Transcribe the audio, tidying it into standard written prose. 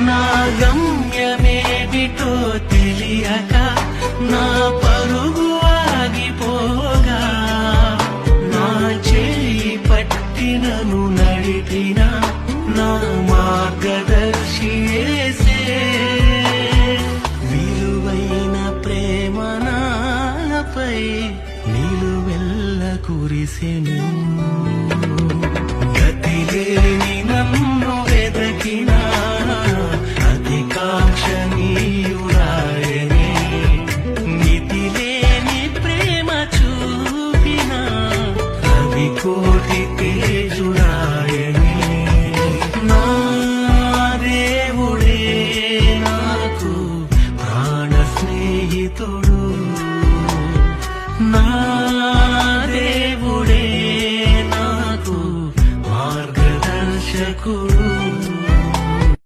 నా గమ్యమేమిటో తెలియక నా పరుగు ఆగిపోగా నా చేయి పట్టినను నడిపిన నా మార్గదర్శి యేసే విలువైన ప్రేమ నాపై నిలువెల్ల కురిసెను గతిలేని